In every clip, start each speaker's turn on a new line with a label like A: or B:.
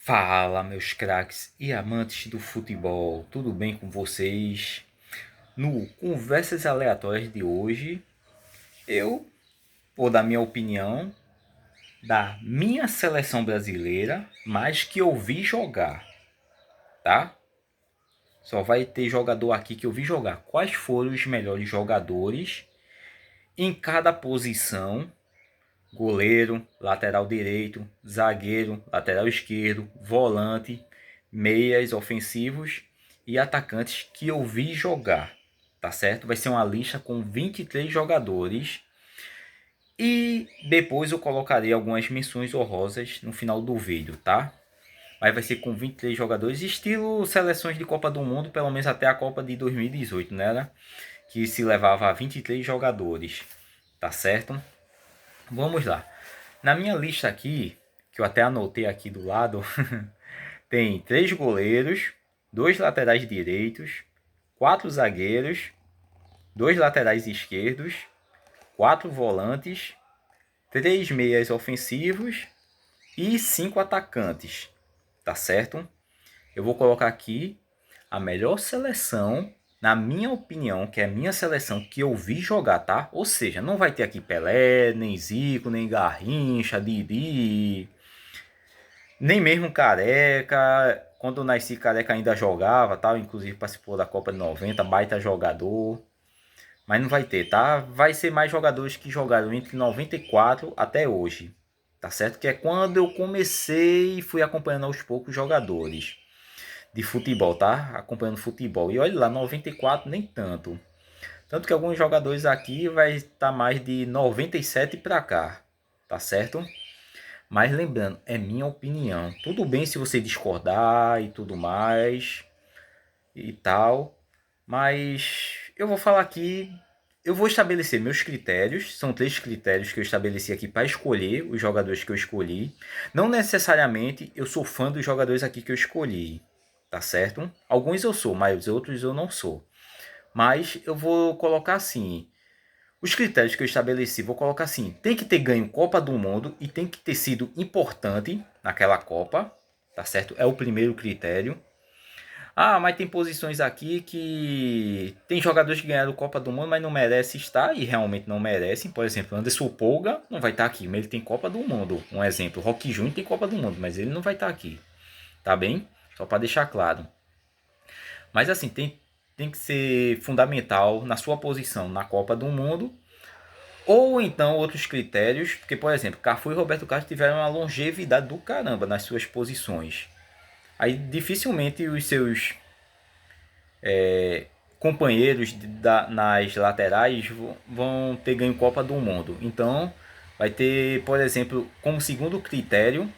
A: Fala, meus craques e amantes do futebol, tudo bem com vocês? No Conversas Aleatórias de hoje, eu vou dar minha opinião da minha seleção brasileira, mas que eu vi jogar, tá? Só vai ter jogador aqui que eu vi jogar. Quais foram os melhores jogadores em cada posição? Goleiro, lateral direito, zagueiro, lateral esquerdo, volante, meias ofensivos e atacantes que eu vi jogar, tá certo? Vai ser uma lista com 23 jogadores e depois eu colocarei algumas menções honrosas no final do vídeo, tá? Mas vai ser com 23 jogadores, estilo seleções de Copa do Mundo, pelo menos até a Copa de 2018, né? Que se levava a 23 jogadores, tá certo? Vamos lá. Na minha lista aqui, que eu até anotei aqui do lado, tem 3 goleiros, 2 laterais direitos, 4 zagueiros, 2 laterais esquerdos, 4 volantes, 3 meias ofensivos e 5 atacantes. Tá certo? Eu vou colocar aqui a melhor seleção, na minha opinião, que é a minha seleção que eu vi jogar, tá? Ou seja, não vai ter aqui Pelé, nem Zico, nem Garrincha, Didi, nem mesmo Careca. Quando eu nasci, Careca ainda jogava, tal. Inclusive participou da Copa de 90, baita jogador. Mas não vai ter, tá? Vai ser mais jogadores que jogaram entre 94 até hoje. Tá certo? Que é quando eu comecei e fui acompanhando aos poucos jogadores de futebol, tá? Acompanhando futebol. E olha lá, 94 nem tanto. Tanto que alguns jogadores aqui vai estar mais de 97 para cá. Tá certo? Mas lembrando, é minha opinião. Tudo bem se você discordar e tudo mais e tal, mas eu vou falar aqui, eu vou estabelecer meus critérios. São 3 critérios que eu estabeleci aqui para escolher os jogadores que eu escolhi. Não necessariamente eu sou fã dos jogadores aqui que eu escolhi, tá certo? Alguns eu sou, mas outros eu não sou. Mas eu vou colocar assim, os critérios que eu estabeleci, vou colocar assim: tem que ter ganho Copa do Mundo e tem que ter sido importante naquela Copa, tá certo? É o primeiro critério. Ah, mas tem posições aqui que tem jogadores que ganharam Copa do Mundo, mas não merecem estar e realmente não merecem. Por exemplo, Anderson Polga não vai estar aqui, mas ele tem Copa do Mundo. Um exemplo, Roque Júnior tem Copa do Mundo, mas ele não vai estar aqui. Tá bem? Só para deixar claro. Mas assim, tem que ser fundamental na sua posição na Copa do Mundo. Ou então outros critérios, porque, por exemplo, Cafu e Roberto Carlos tiveram uma longevidade do caramba nas suas posições. Aí dificilmente os seus companheiros nas laterais vão ter ganho Copa do Mundo. Então vai ter, por exemplo, como segundo critério,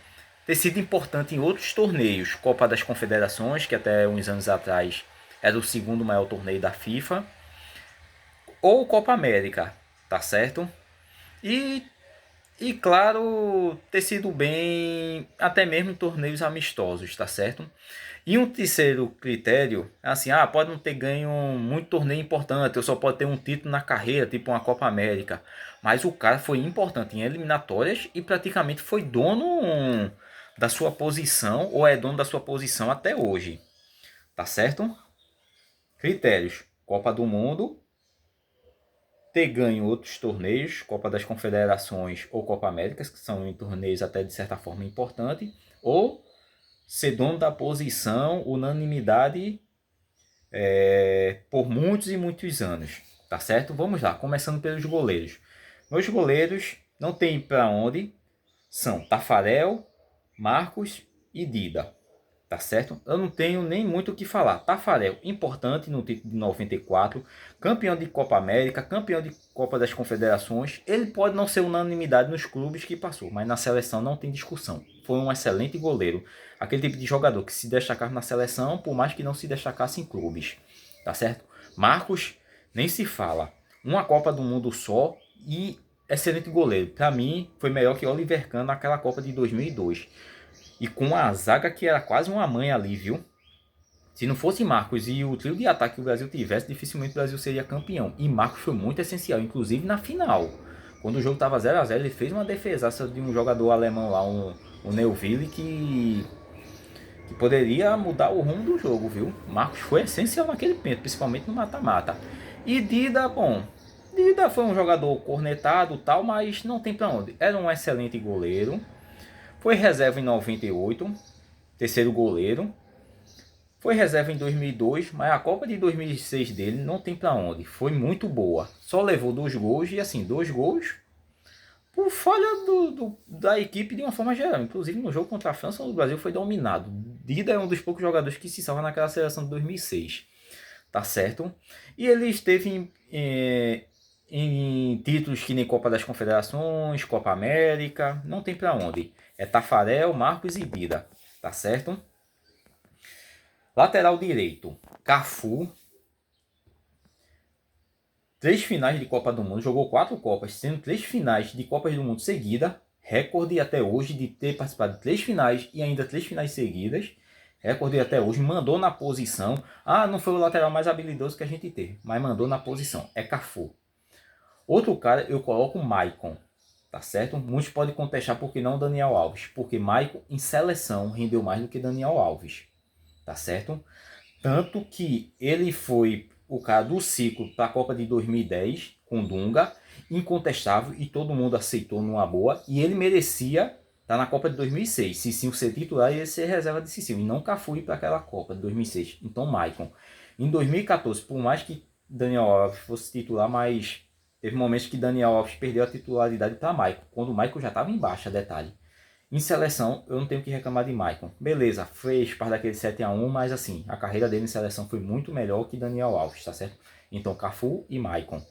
A: ter sido importante em outros torneios. Copa das Confederações, que até uns anos atrás era o segundo maior torneio da FIFA. Ou Copa América, tá certo? E E claro, ter sido bem até mesmo em torneios amistosos, tá certo? E um terceiro critério, assim, pode não ter ganho muito torneio importante, eu só pode ter um título na carreira, tipo uma Copa América. Mas o cara foi importante em eliminatórias e praticamente foi dono da sua posição, ou é dono da sua posição até hoje, tá certo? Critérios: Copa do Mundo, ter ganho outros torneios, Copa das Confederações ou Copa Américas, que são em torneios até de certa forma importantes, ou ser dono da posição, unanimidade por muitos e muitos anos, tá certo? Vamos lá, começando pelos goleiros. Meus goleiros não tem para onde, são Tafarel, Marcos e Dida. Tá certo? Eu não tenho nem muito o que falar. Tafarel, importante no título de 94, campeão de Copa América, campeão de Copa das Confederações. Ele pode não ser unanimidade nos clubes que passou, mas na seleção não tem discussão. Foi um excelente goleiro. Aquele tipo de jogador que se destacar na seleção, por mais que não se destacasse em clubes. Tá certo? Marcos, nem se fala. Uma Copa do Mundo só e excelente goleiro. Para mim, foi melhor que Oliver Kahn naquela Copa de 2002. E com a zaga que era quase uma mãe ali, viu? Se não fosse Marcos e o trio de ataque que o Brasil tivesse, dificilmente o Brasil seria campeão. E Marcos foi muito essencial, inclusive na final. Quando o jogo estava 0 a 0, ele fez uma defesaça de um jogador alemão lá, o Neuville, que que poderia mudar o rumo do jogo, viu? Marcos foi essencial naquele pênalti, principalmente no mata-mata. E Dida, bom, Dida foi um jogador cornetado tal, mas não tem pra onde. Era um excelente goleiro. Foi reserva em 98, terceiro goleiro. Foi reserva em 2002, mas a Copa de 2006 dele não tem pra onde. Foi muito boa. Só levou 2 gols e assim, 2 gols por falha da equipe de uma forma geral. Inclusive no jogo contra a França, o Brasil foi dominado. Dida é um dos poucos jogadores que se salva naquela seleção de 2006. Tá certo? E ele esteve em títulos que nem Copa das Confederações, Copa América. Não tem pra onde. É Tafarel, Marcos e Dida. Tá certo? Lateral direito, Cafu. 3 finais de Copa do Mundo, jogou 4 Copas, sendo 3 finais de Copas do Mundo seguida, recorde até hoje de ter participado de 3 finais e ainda 3 finais seguidas, recorde até hoje, mandou na posição. Ah, não foi o lateral mais habilidoso que a gente teve, mas mandou na posição, é Cafu. Outro cara, eu coloco o Maicon, tá certo? Muitos podem contestar por que não Daniel Alves, porque Maicon em seleção rendeu mais do que Daniel Alves, tá certo? Tanto que ele foi o cara do ciclo para a Copa de 2010 com Dunga, incontestável, e todo mundo aceitou numa boa, e ele merecia estar na Copa de 2006. Cicinho ser titular e ele ser reserva de Cicinho, e não Cafu ir para aquela Copa de 2006. Então, Maicon. Em 2014, por mais que Daniel Alves fosse titular, mas teve momentos que Daniel Alves perdeu a titularidade para Maicon, quando o Maicon já estava em baixa, detalhe. Em seleção, eu não tenho que reclamar de Maicon. Beleza, fez parte daquele 7-1, mas assim, a carreira dele em seleção foi muito melhor que Daniel Alves, tá certo? Então, Cafu e Maicon.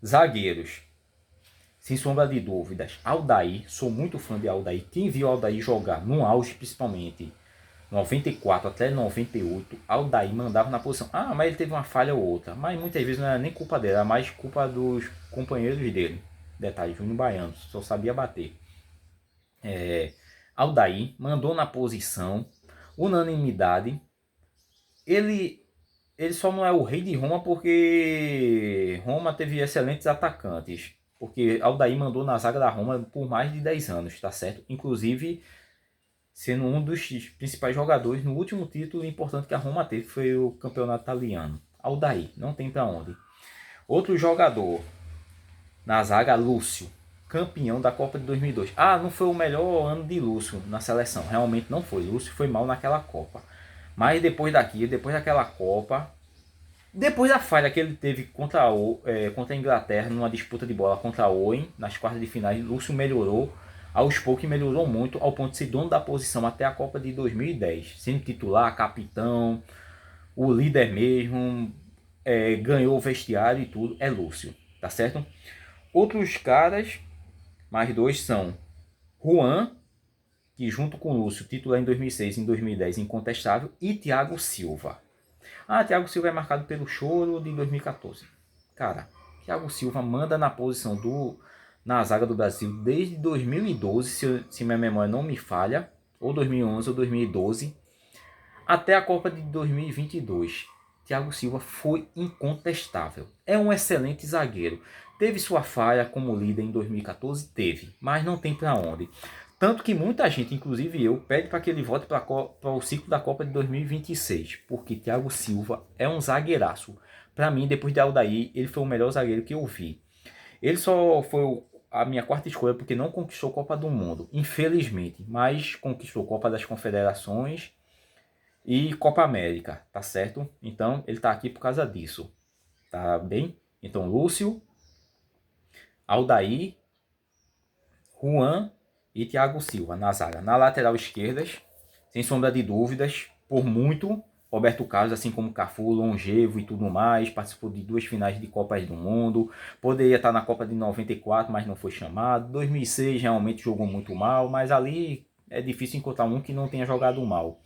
A: Zagueiros, sem sombra de dúvidas, Aldair. Sou muito fã de Aldair. Quem viu Aldair jogar no auge, principalmente 94 até 98, Aldair mandava na posição. Ah, mas ele teve uma falha ou outra. Mas muitas vezes não era nem culpa dele, era mais culpa dos companheiros dele. Detalhe, Júnior Baiano, só sabia bater. Aldair mandou na posição, unanimidade. Ele só não é o rei de Roma porque Roma teve excelentes atacantes. Porque Aldair mandou na zaga da Roma por mais de 10 anos, tá certo? Inclusive sendo um dos principais jogadores no último título importante que a Roma teve, foi o campeonato italiano. Aldair, não tem pra onde. Outro jogador na zaga, Lúcio, campeão da Copa de 2002. Ah, não foi o melhor ano de Lúcio na seleção. Realmente não foi. Lúcio foi mal naquela Copa. Mas depois daquela Copa, depois da falha que ele teve contra a Inglaterra numa disputa de bola contra a Owen, nas quartas de finais, Lúcio melhorou. Aos poucos melhorou muito, ao ponto de ser dono da posição até a Copa de 2010. Sendo titular, capitão, o líder mesmo, ganhou o vestiário e tudo. É Lúcio, tá certo? Outros caras, mais dois, são Juan, que junto com Lúcio, titular em 2006 e em 2010 incontestável, e Thiago Silva. Ah, Thiago Silva é marcado pelo choro de 2014. Cara, Thiago Silva manda na posição na zaga do Brasil desde 2012, se minha memória não me falha, ou 2011 ou 2012, até a Copa de 2022. Thiago Silva foi incontestável. É um excelente zagueiro. Teve sua falha como líder em 2014? Teve, mas não tem para onde. Tanto que muita gente, inclusive eu, pede para que ele volte para o ciclo da Copa de 2026, porque Thiago Silva é um zagueiraço. Para mim, depois de Aldair, ele foi o melhor zagueiro que eu vi. Ele só foi a minha quarta escolha porque não conquistou Copa do Mundo, infelizmente, mas conquistou Copa das Confederações e Copa América, tá certo? Então ele tá aqui por causa disso, tá bem? Então Lúcio, Aldair, Juan e Thiago Silva na zaga. Na lateral esquerda, sem sombra de dúvidas, por muito, Roberto Carlos, assim como Cafu, longevo e tudo mais, participou de 2 finais de Copas do Mundo, poderia estar na Copa de 94, mas não foi chamado. 2006 realmente jogou muito mal, mas ali é difícil encontrar um que não tenha jogado mal.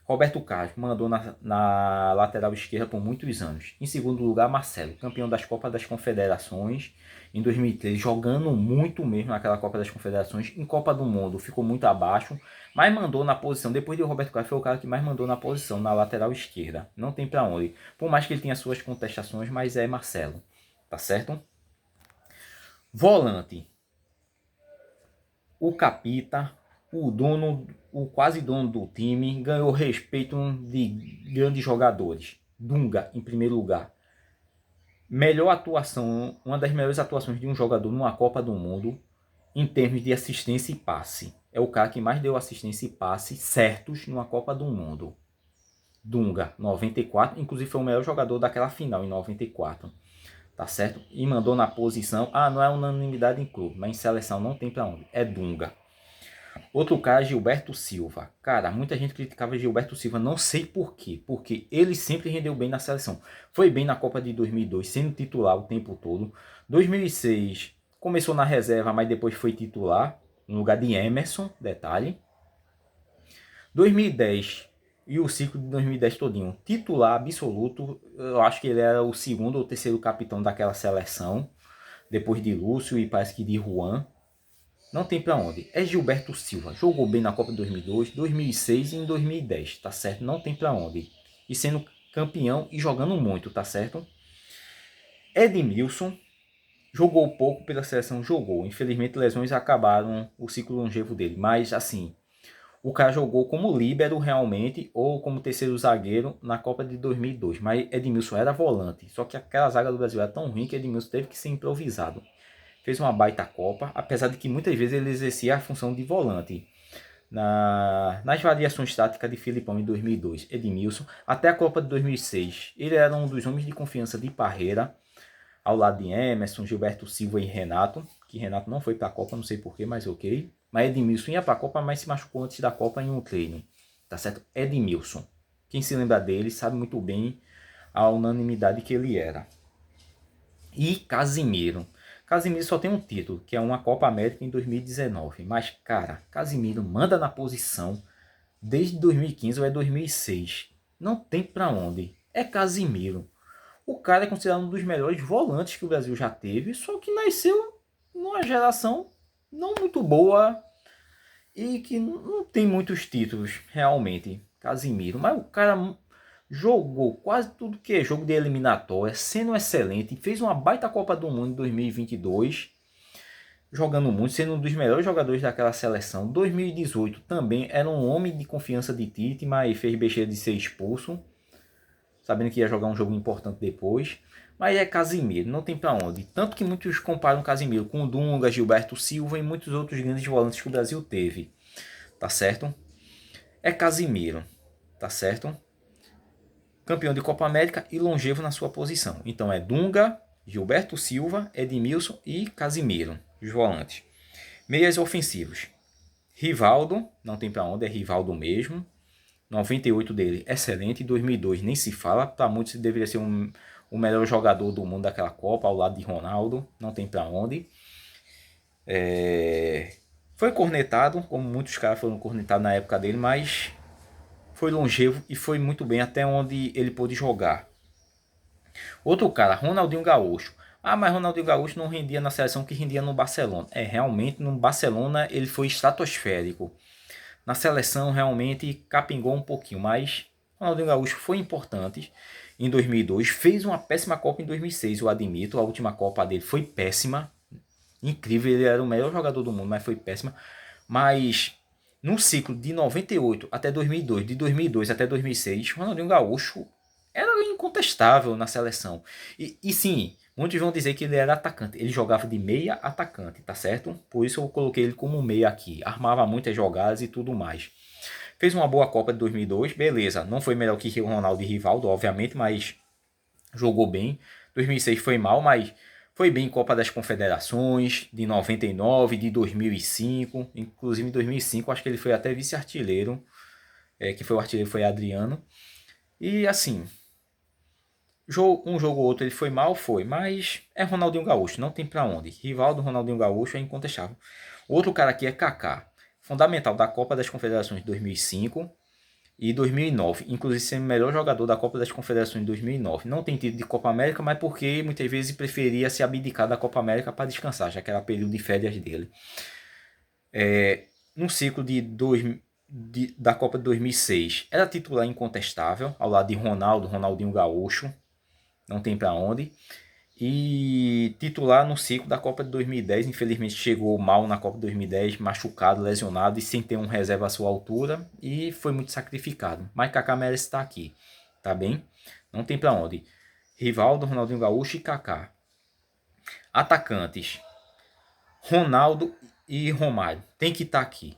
A: Roberto Carlos mandou na lateral esquerda por muitos anos. Em segundo lugar, Marcelo, campeão das Copas das Confederações em 2013, jogando muito mesmo naquela Copa das Confederações. Em Copa do Mundo ficou muito abaixo, mas mandou na posição, depois de Roberto Carlos, foi o cara que mais mandou na posição, na lateral esquerda. Não tem pra onde. Por mais que ele tenha suas contestações, mas é Marcelo. Tá certo? Volante. O Capita, o quase dono do time, ganhou respeito de grandes jogadores. Dunga, em primeiro lugar. Melhor atuação, uma das melhores atuações de um jogador numa Copa do Mundo, em termos de assistência e passe. É o cara que mais deu assistência e passe certos numa Copa do Mundo. Dunga, 94, inclusive foi o melhor jogador daquela final em 94. Tá certo? E mandou na posição, não é unanimidade em clube, mas em seleção não tem pra onde. É Dunga. Outro cara, Gilberto Silva. Cara, muita gente criticava Gilberto Silva, não sei por quê. Porque ele sempre rendeu bem na seleção. Foi bem na Copa de 2002, sendo titular o tempo todo. 2006, começou na reserva, mas depois foi titular, no lugar de Emerson, detalhe. 2010 e o ciclo de 2010 todinho, titular absoluto. Eu acho que ele era o segundo ou terceiro capitão daquela seleção. Depois de Lúcio e parece que de Juan. Não tem pra onde. É Gilberto Silva. Jogou bem na Copa de 2002, 2006 e em 2010, tá certo? Não tem pra onde. E sendo campeão e jogando muito, tá certo? Edmilson. Jogou pouco pela seleção, jogou. Infelizmente, lesões acabaram o ciclo longevo dele. Mas, assim, o cara jogou como líbero realmente ou como terceiro zagueiro na Copa de 2002. Mas Edmilson era volante. Só que aquela zaga do Brasil era tão ruim que Edmilson teve que ser improvisado. Fez uma baita Copa, apesar de que muitas vezes ele exercia a função de volante. Nas variações táticas de Filipão em 2002, Edmilson, até a Copa de 2006, ele era um dos homens de confiança de Parreira, ao lado de Emerson, Gilberto Silva e Renato, que Renato não foi para a Copa, não sei porquê, mas ok. Mas Edmilson ia para a Copa, mas se machucou antes da Copa em um treino, tá certo? Edmilson. Quem se lembra dele sabe muito bem a unanimidade que ele era. E Casimiro. Casimiro só tem um título, que é uma Copa América em 2019. Mas, cara, Casimiro manda na posição desde 2015 ou é 2006. Não tem pra onde. É Casimiro. O cara é considerado um dos melhores volantes que o Brasil já teve, só que nasceu numa geração não muito boa e que não tem muitos títulos, realmente. Casimiro. Mas o cara jogou quase tudo que é jogo de eliminatória, sendo excelente, fez uma baita Copa do Mundo em 2022, jogando muito, sendo um dos melhores jogadores daquela seleção. 2018 também era um homem de confiança de Tite, mas fez besteira de ser expulso, sabendo que ia jogar um jogo importante depois. Mas é Casimiro, não tem pra onde. Tanto que muitos comparam Casimiro com o Dunga, Gilberto Silva e muitos outros grandes volantes que o Brasil teve. Tá certo? É Casimiro, tá certo? Campeão de Copa América e longevo na sua posição. Então é Dunga, Gilberto Silva, Edmilson e Casimiro, os volantes. Meias ofensivos. Rivaldo, não tem pra onde, é Rivaldo mesmo. 98 dele, excelente. 2002 nem se fala, para muitos deveria ser o melhor jogador do mundo daquela Copa, ao lado de Ronaldo, não tem pra onde. Foi cornetado, como muitos caras foram cornetados na época dele, mas foi longevo e foi muito bem até onde ele pôde jogar. Outro cara, Ronaldinho Gaúcho. Mas Ronaldinho Gaúcho não rendia na seleção que rendia no Barcelona. Realmente no Barcelona ele foi estratosférico. Na seleção realmente capingou um pouquinho, mas Ronaldinho Gaúcho foi importante em 2002. Fez uma péssima Copa em 2006, eu admito. A última Copa dele foi péssima. Incrível, ele era o melhor jogador do mundo, mas foi péssima. Mas no ciclo de 98 até 2002, de 2002 até 2006, Ronaldinho Gaúcho era incontestável na seleção. E sim, muitos vão dizer que ele era atacante. Ele jogava de meia atacante, tá certo? Por isso eu coloquei ele como meia aqui. Armava muitas jogadas e tudo mais. Fez uma boa Copa de 2002, beleza. Não foi melhor que o Ronaldo e Rivaldo, obviamente, mas jogou bem. 2006 foi mal, mas foi bem em Copa das Confederações, de 99, de 2005. Inclusive em 2005, acho que ele foi até vice-artilheiro. Que foi o artilheiro foi Adriano. E assim, um jogo ou outro ele foi mal, foi. Mas é Ronaldinho Gaúcho, não tem pra onde. Rivaldo, Ronaldinho Gaúcho é incontestável. Outro cara aqui é Kaká. Fundamental da Copa das Confederações de 2005 e 2009. Inclusive sendo o melhor jogador da Copa das Confederações de 2009. Não tem título de Copa América, mas porque muitas vezes preferia se abdicar da Copa América para descansar, já que era período de férias dele. No ciclo da Copa de 2006, era titular incontestável, ao lado de Ronaldinho Gaúcho. Não tem pra onde. e titular no ciclo da Copa de 2010. Infelizmente chegou mal na Copa de 2010, machucado, lesionado e sem ter um reserva à sua altura, e foi muito sacrificado. Mas Kaká merece estar aqui, tá bem? Não tem para onde. Rivaldo, Ronaldinho Gaúcho e Kaká. Atacantes: Ronaldo e Romário. Tem que estar aqui.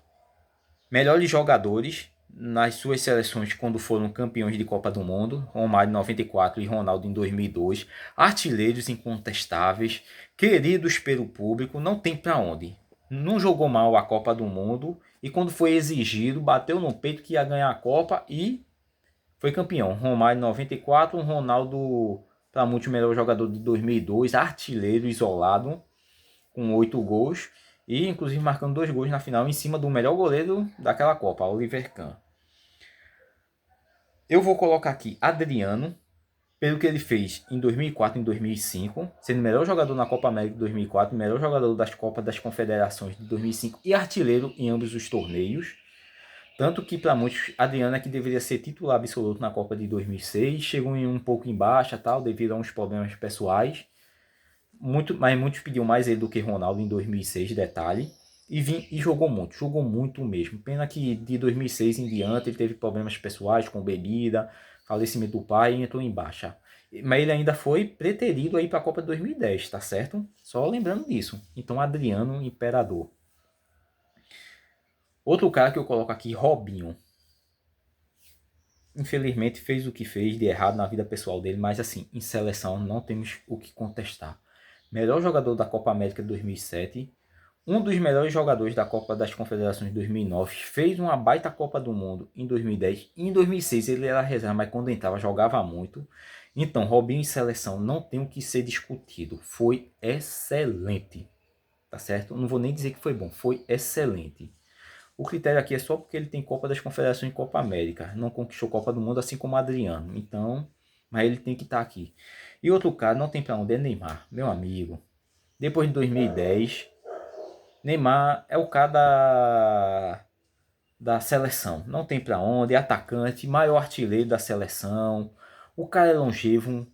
A: Melhores jogadores nas suas seleções quando foram campeões de Copa do Mundo: Romário em 94 e Ronaldo em 2002. Artilheiros incontestáveis, queridos pelo público, não tem para onde. Não jogou mal a Copa do Mundo e quando foi exigido, bateu no peito que ia ganhar a Copa e foi campeão. Romário em 94, Ronaldo, para muitos, o melhor jogador de 2002, artilheiro isolado com 8 gols e inclusive marcando 2 gols na final em cima do melhor goleiro daquela Copa, Oliver Kahn. Eu vou colocar aqui Adriano, pelo que ele fez em 2004 e em 2005, sendo o melhor jogador na Copa América de 2004, melhor jogador das Copas das Confederações de 2005 e artilheiro em ambos os torneios. Tanto que para muitos, Adriano é que deveria ser titular absoluto na Copa de 2006, chegou em um pouco em baixa, tal, devido a uns problemas pessoais. Mas muitos pediam mais ele do que Ronaldo em 2006, detalhe. E jogou muito mesmo. Pena que de 2006 em diante ele teve problemas pessoais com bebida, falecimento do pai e entrou em baixa. Mas ele ainda foi preterido aí para a Copa de 2010, tá certo? Só lembrando disso. Então, Adriano, imperador. Outro cara que eu coloco aqui, Robinho. Infelizmente fez o que fez de errado na vida pessoal dele, mas assim, em seleção não temos o que contestar. Melhor jogador da Copa América de 2007, um dos melhores jogadores da Copa das Confederações de 2009, fez uma baita Copa do Mundo em 2010. Em 2006 ele era reserva, mas quando entrava jogava muito. Então, Robinho em seleção não tem o que ser discutido. Foi excelente, tá certo? Não vou nem dizer que foi bom, foi excelente. O critério aqui é só porque ele tem Copa das Confederações e Copa América. Não conquistou Copa do Mundo, assim como o Adriano. Então, mas ele tem que estar aqui. E outro cara, não tem pra onde, é Neymar, meu amigo. Depois de 2010, Neymar é o cara da seleção. Não tem pra onde, é atacante, maior artilheiro da seleção. O cara é longevo.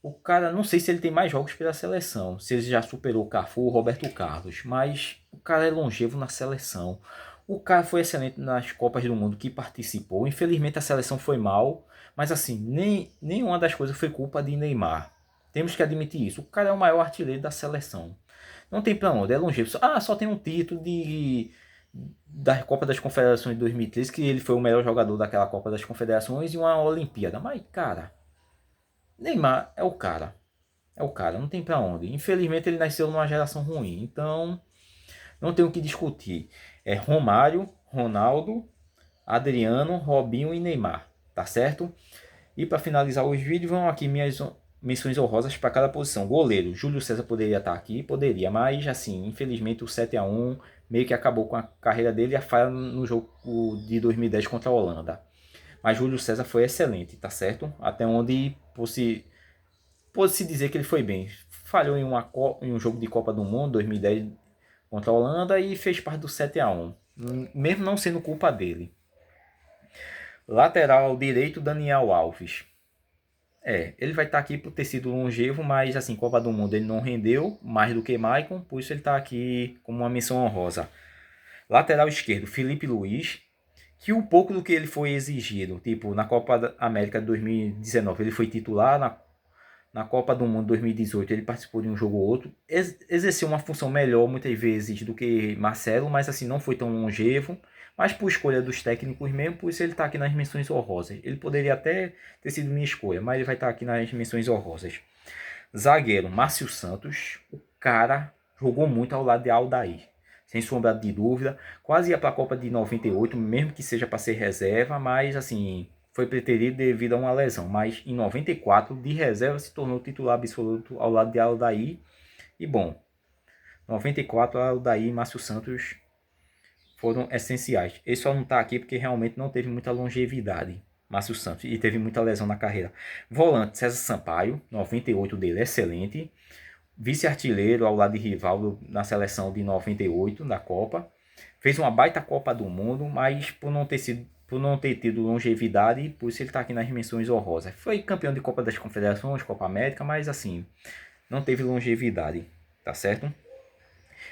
A: O cara, não sei se ele tem mais jogos pela seleção, se ele já superou o Cafu ou Roberto Carlos, mas o cara é longevo na seleção. O cara foi excelente nas Copas do Mundo que participou. Infelizmente a seleção foi mal, mas assim, nenhuma das coisas foi culpa de Neymar. Temos que admitir isso. O cara é o maior artilheiro da seleção. Não tem pra onde, é longevo. Ah, só tem um título da Copa das Confederações de 2013, que ele foi o melhor jogador daquela Copa das Confederações e uma Olimpíada. Mas, cara, Neymar é o cara. É o cara, não tem pra onde. Infelizmente ele nasceu numa geração ruim, então não tem o que discutir. É Romário, Ronaldo, Adriano, Robinho e Neymar, tá certo? E para finalizar os vídeos, vão aqui minhas menções honrosas para cada posição. Goleiro, Júlio César poderia estar aqui, poderia, mas assim, infelizmente o 7-1 meio que acabou com a carreira dele e a falha no jogo de 2010 contra a Holanda. Mas Júlio César foi excelente, tá certo? Até onde pode-se dizer que ele foi bem. Falhou em um jogo de Copa do Mundo 2010 contra a Holanda e fez parte do 7-1, mesmo não sendo culpa dele. Lateral direito, Daniel Alves. Ele vai estar aqui por ter sido longevo, mas assim, Copa do Mundo ele não rendeu mais do que Maicon, por isso ele está aqui como uma menção honrosa. Lateral esquerdo, Felipe Luiz, que um pouco do que ele foi exigido, tipo, na Copa América de 2019 ele foi titular, na Copa do Mundo 2018 ele participou de um jogo ou outro, exerceu uma função melhor muitas vezes do que Marcelo, mas assim, não foi tão longevo, mas por escolha dos técnicos mesmo, por isso ele está aqui nas menções honrosas. Ele poderia até ter sido minha escolha, mas ele vai estar aqui nas menções honrosas. Zagueiro, Márcio Santos, o cara jogou muito ao lado de Aldair, sem sombra de dúvida, quase ia para a Copa de 98, mesmo que seja para ser reserva, mas assim, foi preterido devido a uma lesão, mas em 94, de reserva, se tornou titular absoluto ao lado de Aldair. E bom, 94, Aldair e Márcio Santos foram essenciais. Ele só não está aqui porque realmente não teve muita longevidade, Márcio Santos, e teve muita lesão na carreira. Volante, César Sampaio, 98 dele, excelente. Vice-artilheiro ao lado de Rivaldo na seleção de 98 da Copa. Fez uma baita Copa do Mundo, mas por não ter tido longevidade, por isso ele está aqui nas menções honrosas. Foi campeão de Copa das Confederações, Copa América, mas assim, não teve longevidade, tá certo?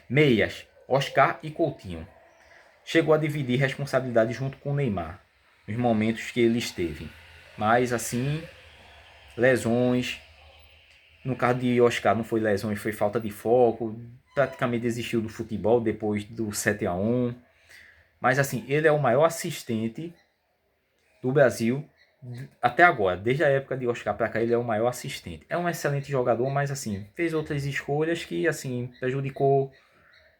A: Meias, Oscar e Coutinho. Chegou a dividir responsabilidade junto com o Neymar, nos momentos que ele esteve. Mas assim, lesões. No caso de Oscar não foi lesões, foi falta de foco. Praticamente desistiu do futebol depois do 7-1. Mas assim, ele é o maior assistente do Brasil até agora. Desde a época de Oscar para cá, ele é o maior assistente. É um excelente jogador, mas assim, fez outras escolhas que assim prejudicou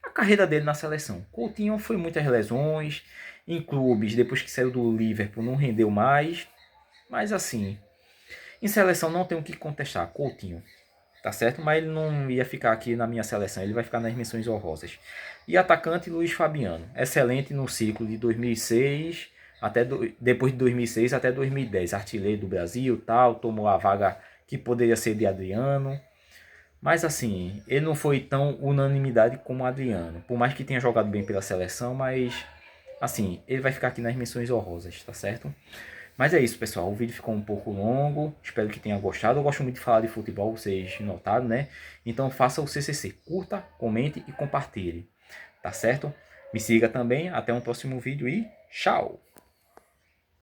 A: a carreira dele na seleção. Coutinho foi muitas lesões em clubes, depois que saiu do Liverpool não rendeu mais. Mas assim, em seleção não tem o que contestar. Coutinho, tá certo? Mas ele não ia ficar aqui na minha seleção, ele vai ficar nas menções honrosas. E atacante Luiz Fabiano, excelente no ciclo de 2006 depois de 2006 até 2010, artilheiro do Brasil, tal, tomou a vaga que poderia ser de Adriano. Mas assim, ele não foi tão unanimidade como o Adriano. Por mais que tenha jogado bem pela seleção, mas assim, ele vai ficar aqui nas menções honrosas, tá certo? Mas é isso, pessoal. O vídeo ficou um pouco longo. Espero que tenha gostado. Eu gosto muito de falar de futebol, vocês notaram, né? Então faça o CCC. Curta, comente e compartilhe. Tá certo? Me siga também. Até um próximo vídeo e tchau!